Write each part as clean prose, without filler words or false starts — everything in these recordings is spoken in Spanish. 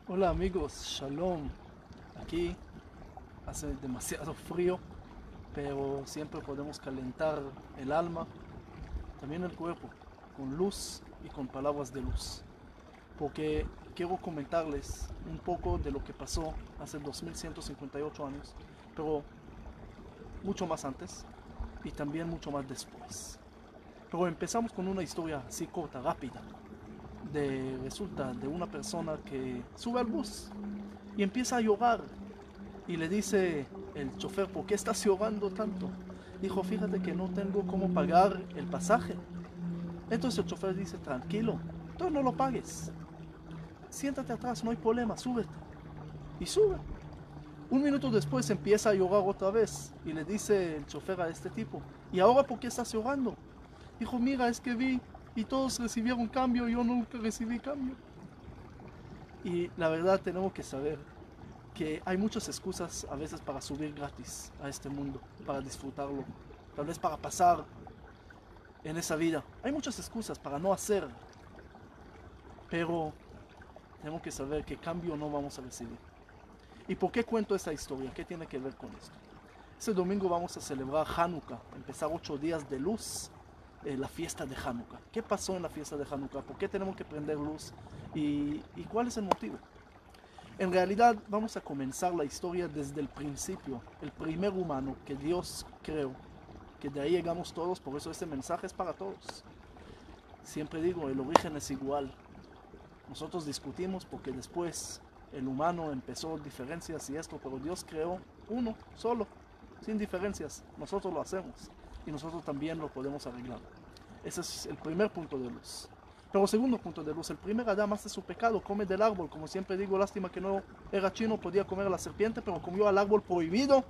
Hola amigos, Shalom. Aquí hace demasiado frío, pero siempre podemos calentar el alma, también el cuerpo, con luz y con palabras de luz. Porque quiero comentarles un poco de lo que pasó hace 2158 años, pero mucho más antes y también mucho más después. Pero empezamos con una historia así corta, rápida. Resulta de una persona que sube al bus y empieza a llorar. Y le dice el chofer, ¿por qué estás llorando tanto? Dijo, fíjate que no tengo cómo pagar el pasaje. Entonces el chofer dice, tranquilo, entonces no lo pagues. Siéntate atrás, no hay problema, súbete. Y sube. Un minuto después empieza a llorar otra vez y le dice el chofer a este tipo, ¿y ahora por qué estás llorando? Dijo, mira, es que vi y todos recibieron cambio y yo nunca recibí cambio. Y la verdad tenemos que saber que hay muchas excusas a veces para subir gratis a este mundo, para disfrutarlo, tal vez para pasar en esa vida. Hay muchas excusas para no hacer, pero tenemos que saber que cambio no vamos a recibir. ¿Y por qué cuento esta historia? ¿Qué tiene que ver con esto? Este domingo vamos a celebrar Hanukkah, empezar 8 días de luz, la fiesta de Hanukkah. ¿Qué pasó en la fiesta de Hanukkah? ¿Por qué tenemos que prender luz? ¿Y cuál es el motivo? En realidad vamos a comenzar la historia desde el principio, el primer humano que Dios creó, que de ahí llegamos todos, por eso este mensaje es para todos. Siempre digo, el origen es igual. Nosotros discutimos porque después el humano empezó diferencias y esto, pero Dios creó uno, solo, sin diferencias. Nosotros lo hacemos y nosotros también lo podemos arreglar. Ese es el primer punto de luz. Pero segundo punto de luz, el primer Adán hace su pecado, come del árbol, como siempre digo, lástima que no era chino, podía comer a la serpiente, pero comió al árbol prohibido,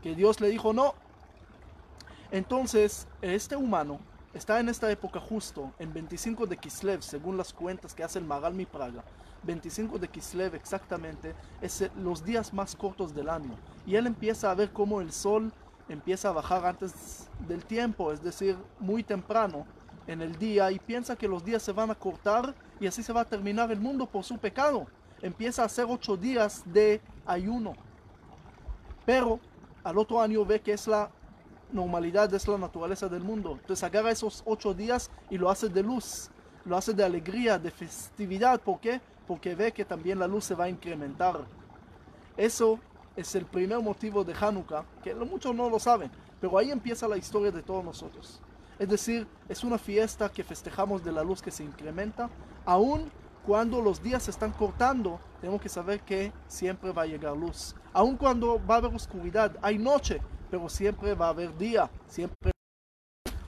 que Dios le dijo no. Entonces, este humano está en esta época justo, en 25 de Kislev, según las cuentas que hace el Maral Mi Praga. 25 de Kislev exactamente, es los días más cortos del año. Y él empieza a ver cómo el sol empieza a bajar antes del tiempo, es decir, muy temprano en el día, y piensa que los días se van a cortar y así se va a terminar el mundo por su pecado. Empieza a hacer 8 días de ayuno. Pero al otro año ve que es la normalidad, es la naturaleza del mundo. Entonces agarra esos 8 días y lo hace de luz, lo hace de alegría, de festividad. ¿Por qué? Porque ve que también la luz se va a incrementar. Eso es el primer motivo de Hanukkah, que muchos no lo saben, pero ahí empieza la historia de todos nosotros. Es decir, es una fiesta que festejamos de la luz que se incrementa, aun cuando los días se están cortando, tenemos que saber que siempre va a llegar luz. Aun cuando va a haber oscuridad, hay noche, pero siempre va a haber día, siempre,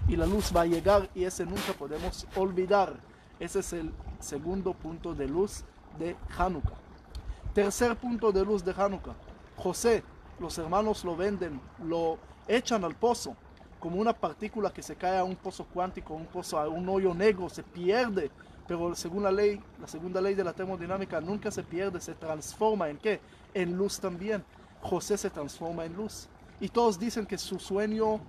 y la luz va a llegar, y ese nunca podemos olvidar. Ese es el segundo punto de luz de Hanukkah. Tercer punto de luz de Hanukkah. José, los hermanos lo venden, lo echan al pozo, como una partícula que se cae a un pozo cuántico, a un hoyo negro, se pierde. Pero según la ley, la segunda ley de la termodinámica, nunca se pierde, se transforma en ¿qué? En luz también. José se transforma en luz. Y todos dicen que su sueño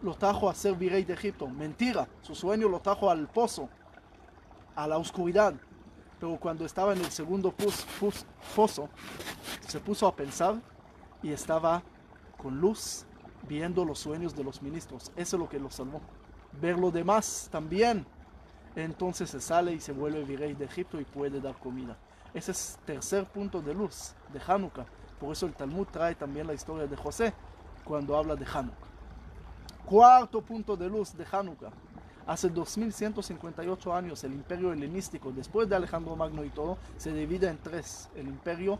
lo trajo a ser virrey de Egipto. Mentira, su sueño lo trajo al pozo, a la oscuridad. Pero cuando estaba en el segundo pozo, se puso a pensar y estaba con luz viendo los sueños de los ministros. Eso es lo que lo salvó. Ver lo demás también. Entonces se sale y se vuelve virrey de Egipto y puede dar comida. Ese es el tercer punto de luz de Hanukkah. Por eso el Talmud trae también la historia de José cuando habla de Hanukkah. Cuarto punto de luz de Hanukkah. Hace 2158 años el imperio helenístico, después de Alejandro Magno y todo, se divide en tres. El imperio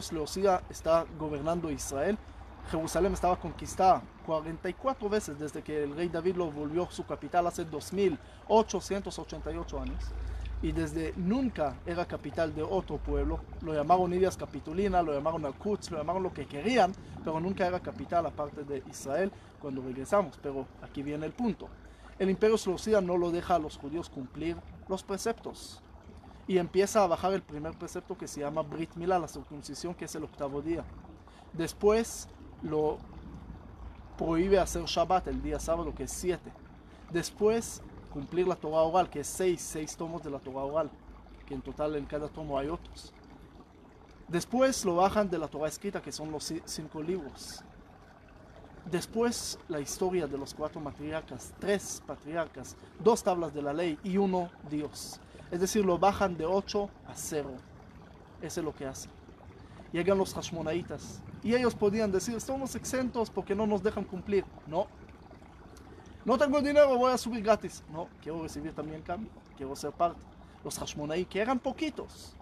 Seleucida está gobernando Israel. Jerusalén estaba conquistada 44 veces desde que el rey David lo volvió su capital hace 2888 años. Y desde nunca era capital de otro pueblo. Lo llamaron Ilias Capitolina, lo llamaron Al-Quds, lo llamaron lo que querían, pero nunca era capital aparte de Israel cuando regresamos. Pero aquí viene el punto. El imperio seleucida no lo deja a los judíos cumplir los preceptos. Y empieza a bajar el primer precepto que se llama Brit Milá, la circuncisión, que es el octavo día. Después lo prohíbe hacer Shabbat el día sábado, que es 7. Después cumplir la Torah oral, que es 6 tomos de la Torah oral, que en total en cada tomo hay otros. Después lo bajan de la Torah escrita, que son los 5 libros. Después la historia de los 4 patriarcas, 3 patriarcas, 2 tablas de la ley y 1 Dios. Es decir, lo bajan de 8 a 0. Eso es lo que hacen. Llegan los Hashmonaitas y ellos podían decir, somos exentos porque no nos dejan cumplir. No. No tengo dinero, voy a subir gratis. No, quiero recibir también cambio, quiero ser parte. Los Hashmonaí, que eran poquitos,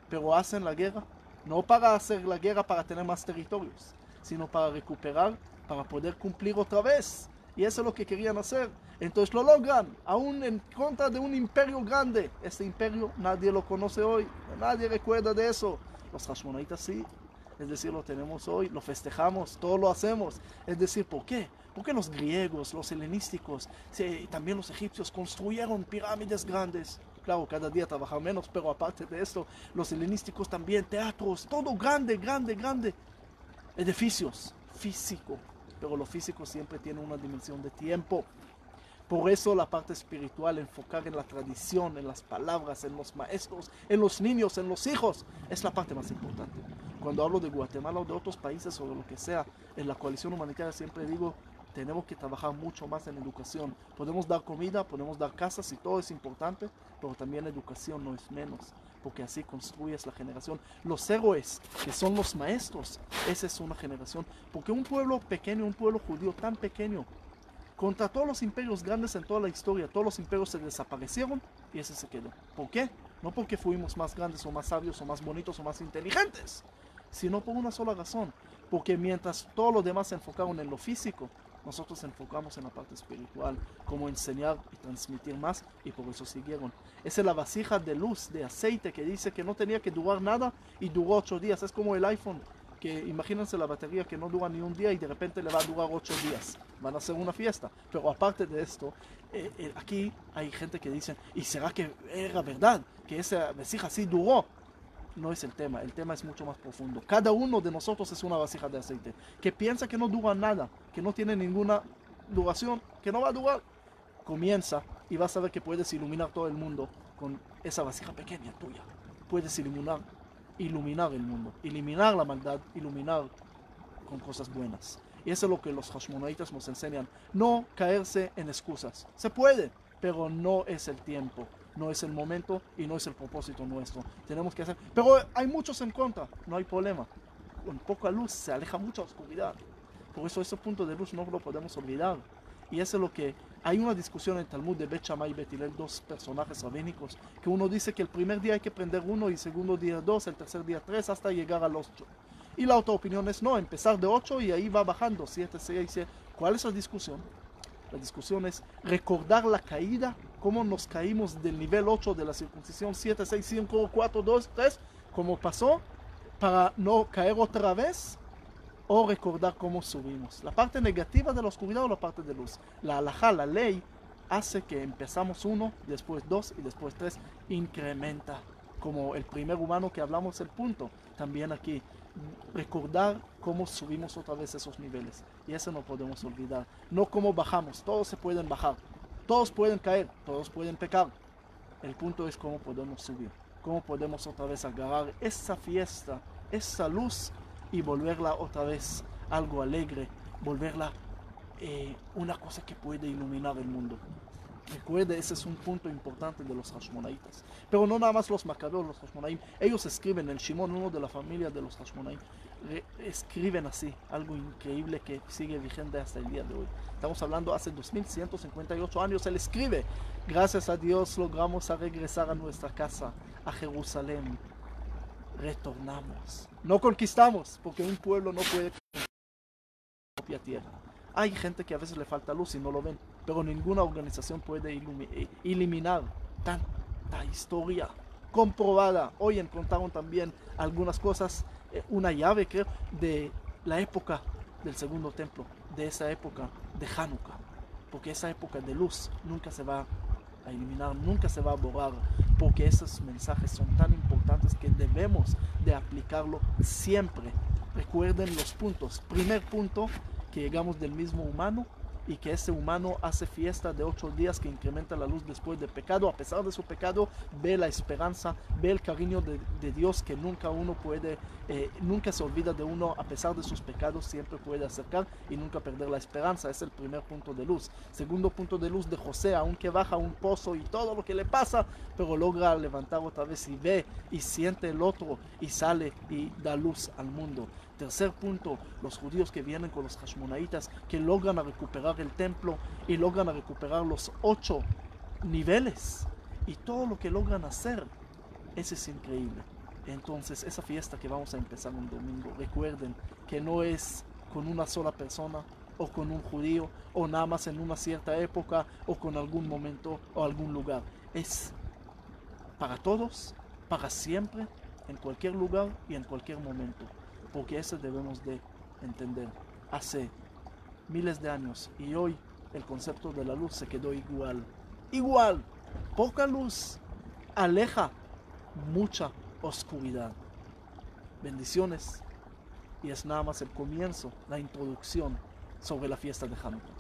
pero hacen la guerra, no para hacer la guerra para tener más territorios, sino para recuperar, para poder cumplir otra vez. Y eso es lo que querían hacer. Entonces lo logran, aún en contra de un imperio grande. Este imperio nadie lo conoce hoy, nadie recuerda de eso. Los Hashmonaitas sí, es decir, lo tenemos hoy, lo festejamos, todo lo hacemos. Es decir, ¿por qué? Porque los griegos, los helenísticos, también los egipcios construyeron pirámides grandes. Claro, cada día trabajan menos, pero aparte de esto, los helenísticos también, teatros, todo grande, grande, grande. Edificios, físico, pero lo físico siempre tiene una dimensión de tiempo. Por eso la parte espiritual, enfocar en la tradición, en las palabras, en los maestros, en los niños, en los hijos, es la parte más importante. Cuando hablo de Guatemala o de otros países o de lo que sea, en la coalición humanitaria siempre digo, tenemos que trabajar mucho más en educación. Podemos dar comida, podemos dar casas y todo es importante, pero también educación no es menos, porque así construyes la generación. Los héroes, que son los maestros, esa es una generación, porque un pueblo pequeño, un pueblo judío tan pequeño, contra todos los imperios grandes en toda la historia, todos los imperios se desaparecieron y ese se quedó. ¿Por qué? No porque fuimos más grandes o más sabios o más bonitos o más inteligentes, sino por una sola razón. Porque mientras todos los demás se enfocaron en lo físico, nosotros enfocamos en la parte espiritual, cómo enseñar y transmitir más, y por eso siguieron. Esa es la vasija de luz, de aceite, que dice que no tenía que durar nada y duró 8 días. Es como el iPhone, que imagínense la batería que no dura ni un día y de repente le va a durar 8 días. Van a hacer una fiesta. Pero aparte de esto, aquí hay gente que dice, ¿y será que era verdad que esa vasija sí duró? No es el tema es mucho más profundo. Cada uno de nosotros es una vasija de aceite, que piensa que no dura nada, que no tiene ninguna duración, que no va a durar. Comienza y vas a ver que puedes iluminar todo el mundo con esa vasija pequeña tuya. Puedes iluminar el mundo, eliminar la maldad, iluminar con cosas buenas. Y eso es lo que los Hashmonaitas nos enseñan. No caerse en excusas. Se puede, pero no es el tiempo. No es el momento y no es el propósito nuestro. Tenemos que hacer. Pero hay muchos en contra, no hay problema. Con poca luz se aleja mucha oscuridad. Por eso ese punto de luz no lo podemos olvidar. Y eso es lo que hay una discusión en el Talmud de Bet Shammai y Bet Hillel, 2 personajes rabínicos, que uno dice que el primer día hay que prender 1 y el segundo día 2, el tercer día 3 hasta llegar al 8. Y la otra opinión es no, empezar de 8 y ahí va bajando 7, 6, 7. ¿Cuál es la discusión? La discusión es recordar la caída, cómo nos caímos del nivel 8 de la circuncisión, 7, 6, 5, 4, 2, 3, como pasó, para no caer otra vez, o recordar cómo subimos. La parte negativa de la oscuridad o la parte de luz. La halajá, la ley, hace que empezamos 1, después 2 y después 3, incrementa. Como el primer humano que hablamos, el punto. También aquí, recordar cómo subimos otra vez esos niveles. Y eso no podemos olvidar. No cómo bajamos. Todos se pueden bajar. Todos pueden caer. Todos pueden pecar. El punto es cómo podemos subir. Cómo podemos otra vez agarrar esa fiesta, esa luz y volverla otra vez algo alegre. Volverla una cosa que puede iluminar el mundo. Recuerde, ese es un punto importante de los Hashmonaitas. Pero no nada más los Macabeos, los Hashmonaim. Ellos escriben, el Shimon, uno de la familia de los Hashmonaim, escriben así, algo increíble que sigue vigente hasta el día de hoy. Estamos hablando hace 2158 años, él escribe, gracias a Dios logramos a regresar a nuestra casa, a Jerusalén. Retornamos. No conquistamos, porque un pueblo no puede conquistar su propia tierra. Hay gente que a veces le falta luz y no lo ven, pero ninguna organización puede eliminar tanta historia comprobada. Hoy encontraron también algunas cosas, una llave creo, de la época del segundo templo, de esa época de Hanukkah, porque esa época de luz nunca se va a eliminar, nunca se va a borrar, porque esos mensajes son tan importantes que debemos de aplicarlo siempre. Recuerden los puntos. Primer punto, que llegamos del mismo humano y que ese humano hace fiesta de 8 días que incrementa la luz después del pecado. A pesar de su pecado, ve la esperanza, ve el cariño de Dios que nunca uno puede, nunca se olvida de uno. A pesar de sus pecados siempre puede acercar y nunca perder la esperanza. Es el primer punto de luz. Segundo punto de luz de José, aunque baja un pozo y todo lo que le pasa, pero logra levantar otra vez y ve y siente el otro y sale y da luz al mundo. Tercer punto, los judíos que vienen con los hashmonaitas, que logran recuperar el templo y logran recuperar los 8 niveles y todo lo que logran hacer, eso es increíble. Entonces esa fiesta que vamos a empezar un domingo, recuerden que no es con una sola persona o con un judío o nada más en una cierta época o con algún momento o algún lugar, es para todos, para siempre, en cualquier lugar y en cualquier momento, porque eso debemos de entender. Hace miles de años y hoy el concepto de la luz se quedó igual. Poca luz aleja mucha oscuridad. Bendiciones, y es nada más el comienzo, la introducción sobre la fiesta de Hanukkah.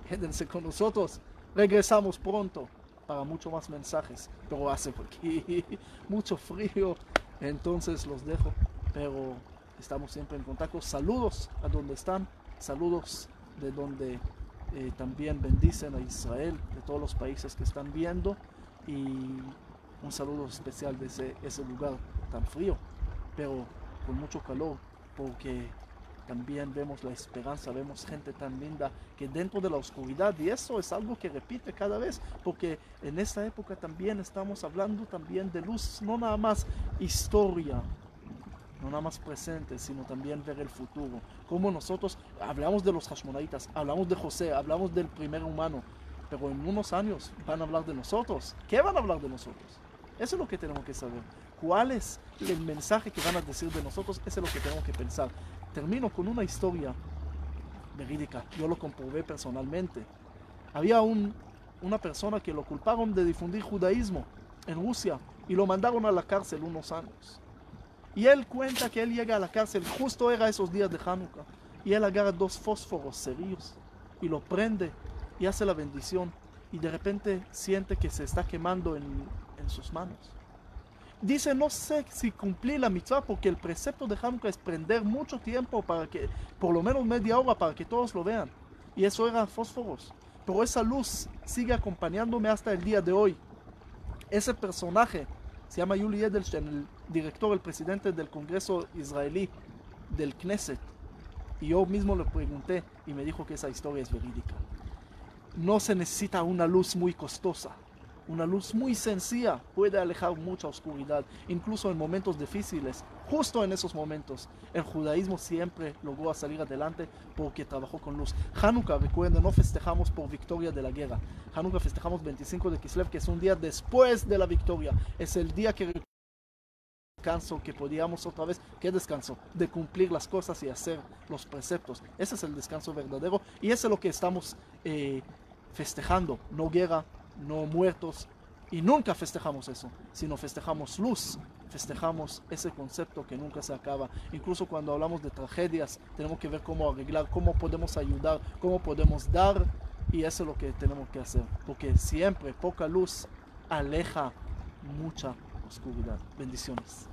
Quédense con nosotros, regresamos pronto para mucho más mensajes, pero hace aquí mucho frío, entonces los dejo, pero estamos siempre en contacto. Saludos a donde están, saludos de donde también bendicen a Israel, de todos los países que están viendo, y un saludo especial de ese lugar tan frío, pero con mucho calor, porque también vemos la esperanza, vemos gente tan linda que dentro de la oscuridad, y eso es algo que repite cada vez, porque en esta época también estamos hablando también de luz, no nada más historia, no nada más presente, sino también ver el futuro. Como nosotros hablamos de los hashmonaitas, hablamos de José, hablamos del primer humano, pero en unos años van a hablar de nosotros. ¿Qué van a hablar de nosotros? Eso es lo que tenemos que saber. ¿Cuál es el mensaje que van a decir de nosotros? Eso es lo que tenemos que pensar. Termino con una historia verídica. Yo lo comprobé personalmente. Había una persona que lo culparon de difundir judaísmo en Rusia y lo mandaron a la cárcel unos años. Y él cuenta que él llega a la cárcel, justo era esos días de Hanukkah, y él agarra 2 fósforos cerillos y lo prende y hace la bendición, y de repente siente que se está quemando en sus manos. Dice, no sé si cumplí la mitzvah, porque el precepto de Hanukkah es prender mucho tiempo, para que, por lo menos media hora, para que todos lo vean, y eso eran fósforos, pero esa luz sigue acompañándome hasta el día de hoy. Ese personaje se llama Yuli Edelstein, el director, el presidente del Congreso israelí, del Knesset. Y yo mismo le pregunté y me dijo que esa historia es verídica. No se necesita una luz muy costosa. Una luz muy sencilla puede alejar mucha oscuridad, incluso en momentos difíciles. Justo en esos momentos, el judaísmo siempre logró salir adelante porque trabajó con luz. Hanukkah, recuerden, no festejamos por victoria de la guerra. Hanukkah festejamos 25 de Kislev, que es un día después de la victoria. Es el día que descanso, que podíamos otra vez, ¿qué descanso? De cumplir las cosas y hacer los preceptos. Ese es el descanso verdadero y eso es lo que estamos festejando. No guerra, no muertos, y nunca festejamos eso, sino festejamos luz, festejamos ese concepto que nunca se acaba. Incluso cuando hablamos de tragedias, tenemos que ver cómo arreglar, cómo podemos ayudar, cómo podemos dar, y eso es lo que tenemos que hacer, porque siempre poca luz aleja mucha oscuridad. Bendiciones.